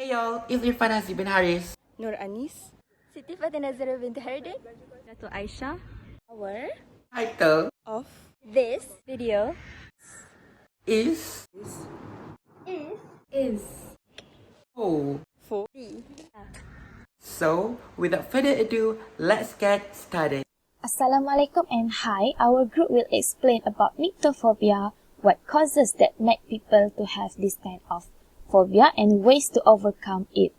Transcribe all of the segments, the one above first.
Hey y'all, it's Irfan Hasib bin Haris. Nur Anis, Siti Fatina Zara binti Hardin. Datu Aisyah. Our Title Of this video is is Oh. for the So, without further ado, let's get started. Assalamualaikum and hi. Our group will explain about nyctophobia, what causes that make people to have this kind of phobia and ways to overcome it.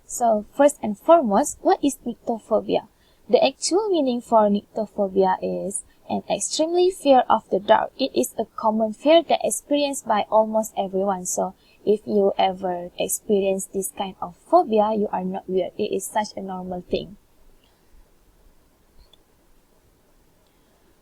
So, first and foremost, what is nyctophobia? The actual meaning for nyctophobia is an extremely fear of the dark. It is a common fear that is experienced by almost everyone. So, if you ever experience this kind of phobia, you are not weird. It is such a normal thing.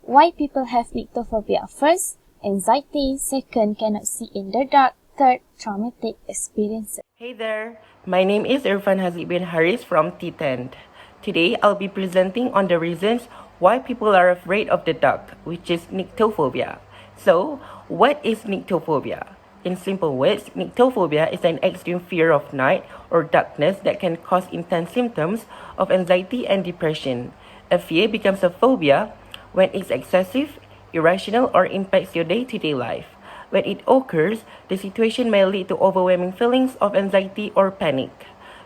Why people have nyctophobia? First, anxiety. Second, cannot see in the dark. Third, traumatic experiences. Hey there, my name is Irfan Hasib bin Haris from T10. Today, I'll be presenting on the reasons why people are afraid of the dark, which is nyctophobia. So, what is nyctophobia? In simple words, nyctophobia is an extreme fear of night or darkness that can cause intense symptoms of anxiety and depression. A fear becomes a phobia when it's excessive, irrational, or impacts your day-to-day life. When it occurs, the situation may lead to overwhelming feelings of anxiety or panic.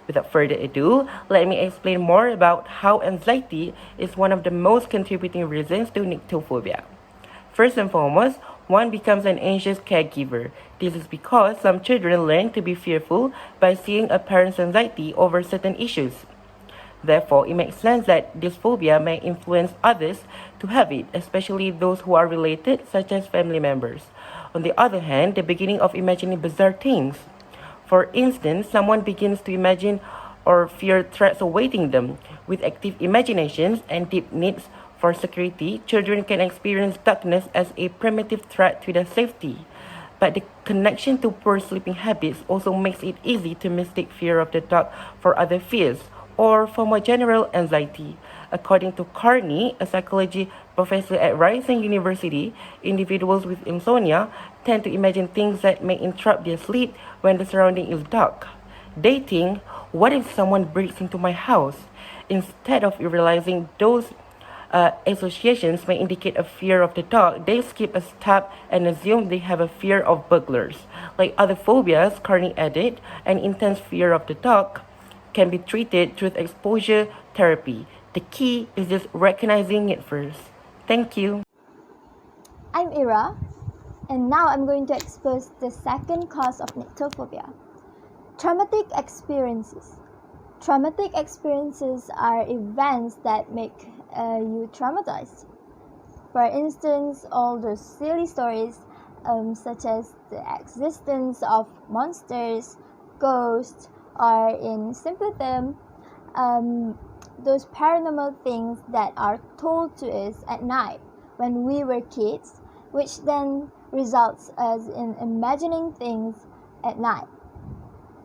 Without further ado, let me explain more about how anxiety is one of the most contributing reasons to nyctophobia. First and foremost, one becomes an anxious caregiver. This is because some children learn to be fearful by seeing a parent's anxiety over certain issues. Therefore, it makes sense that this phobia may influence others to have it, especially those who are related, such as family members. On the other hand, the beginning of imagining bizarre things. For instance, someone begins to imagine or fear threats awaiting them. With active imaginations and deep needs for security, children can experience darkness as a primitive threat to their safety. But the connection to poor sleeping habits also makes it easy to mistake fear of the dark for other fears or for more general anxiety. According to Carney, a psychology professor at Ryerson University, individuals with insomnia tend to imagine things that may interrupt their sleep when the surrounding is dark. They think, what if someone breaks into my house? Instead of realizing those associations may indicate a fear of the dark, they skip a step and assume they have a fear of burglars. Like other phobias, Carney added, an intense fear of the dark can be treated through exposure therapy. The key is just recognizing it first. Thank you. I'm Iera, and now I'm going to expose the second cause of nyctophobia. Traumatic experiences. Traumatic experiences are events that make you traumatized. For instance, all those silly stories such as the existence of monsters, ghosts, or in simpler terms, those paranormal things that are told to us at night when we were kids, which then results us in imagining things at night.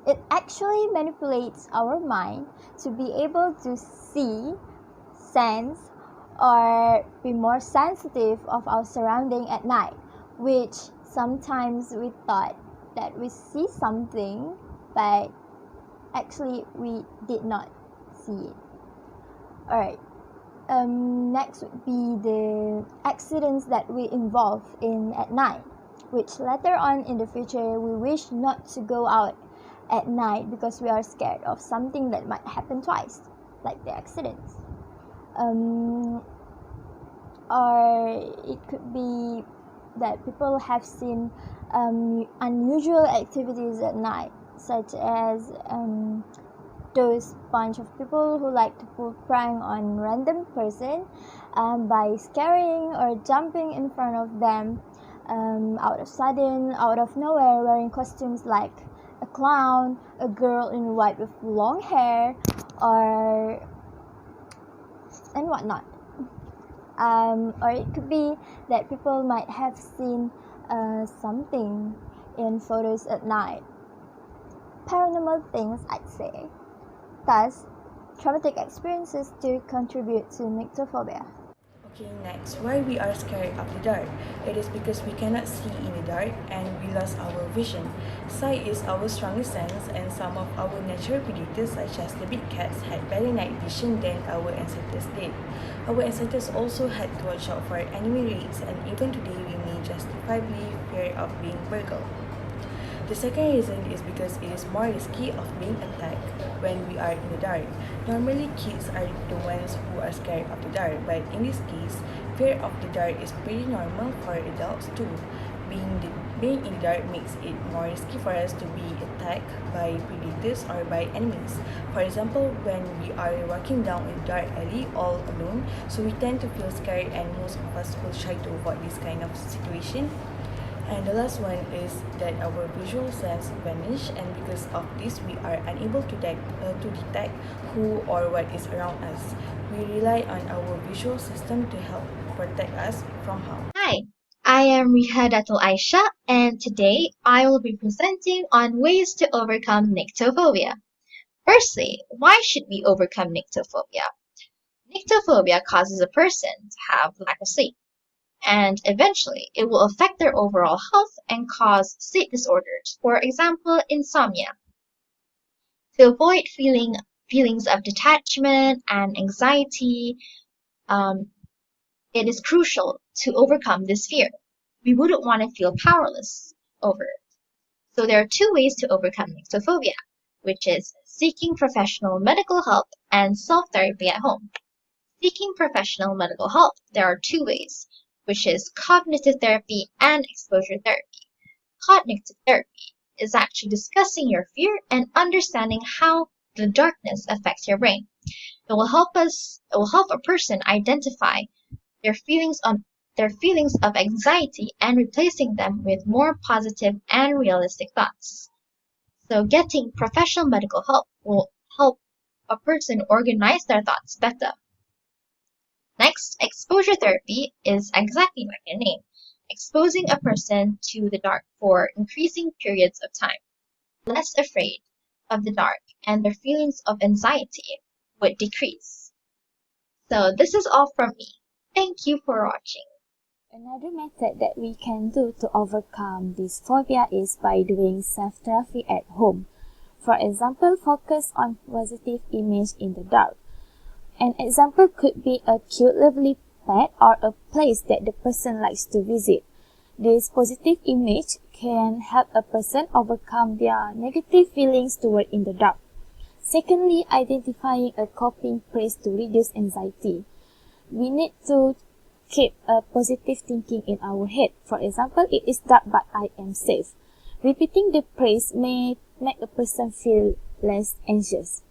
It actually manipulates our mind to be able to see, sense, or be more sensitive of our surrounding at night, which sometimes we thought that we see something, but actually we did not see it. Alright, next would be the accidents that we involve in at night, which later on in the future we wish not to go out at night because we are scared of something that might happen twice, like the accidents. Or it could be that people have seen unusual activities at night, such as those bunch of people who like to pull prank on random person by scaring or jumping in front of them out of nowhere, wearing costumes like a clown, a girl in white with long hair, and whatnot. Or it could be that people might have seen something in photos at night. Paranormal things, I'd say. Thus, traumatic experiences do contribute to nyctophobia. Okay, next, why we are scared of the dark? It is because we cannot see in the dark and we lost our vision. Sight is our strongest sense, and some of our natural predators such as the big cats had better night vision than our ancestors did. Our ancestors also had to watch out for enemy raids, and even today we may justifiably fear of being burgled. The second reason is because it is more risky of being attacked when we are in the dark. Normally, kids are the ones who are scared of the dark, but in this case, fear of the dark is pretty normal for adults too. Being in the dark makes it more risky for us to be attacked by predators or by enemies. For example, when we are walking down a dark alley all alone, so we tend to feel scared and most of us will try to avoid this kind of situation. And the last one is that our visual sense vanish, and because of this we are unable to detect who or what is around us. We rely on our visual system to help protect us from harm. Hi, I am Riha Aisha, and today I will be presenting on ways to overcome nyctophobia. Firstly, why should we overcome nyctophobia? Nyctophobia causes a person to have lack of sleep, and eventually it will affect their overall health and cause sleep disorders, for example, insomnia. To avoid feelings of detachment and anxiety, it is crucial to overcome this fear. We wouldn't want to feel powerless over it. So there are two ways to overcome nyctophobia, which is seeking professional medical help and self-therapy at home. Seeking professional medical help, there are two ways, which is cognitive therapy and exposure therapy. Cognitive therapy is actually discussing your fear and understanding how the darkness affects your brain. It will help a person identify their feelings of anxiety and replacing them with more positive and realistic thoughts. So getting professional medical help will help a person organize their thoughts better. Next, exposure therapy is exactly like the name, exposing a person to the dark for increasing periods of time. Less afraid of the dark and their feelings of anxiety would decrease. So this is all from me. Thank you for watching. Another method that we can do to overcome this phobia is by doing self-therapy at home. For example, focus on positive image in the dark. An example could be a cute, lovely pet or a place that the person likes to visit. This positive image can help a person overcome their negative feelings toward in the dark. Secondly, identifying a coping phrase to reduce anxiety. We need to keep a positive thinking in our head. For example, it is dark but I am safe. Repeating the phrase may make a person feel less anxious.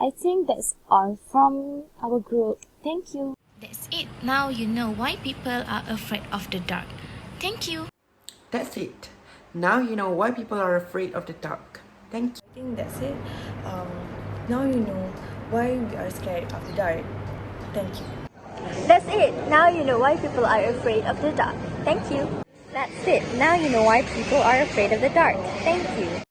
I think that's all from our group. Thank you. That's it. Now you know why people are afraid of the dark. Thank you. That's it. Now you know why people are afraid of the dark. Thank you. I think that's it. Now you know why we are scared of the dark. Thank you. That's it. Now you know why people are afraid of the dark. Thank you. That's it. Now you know why people are afraid of the dark. Thank you.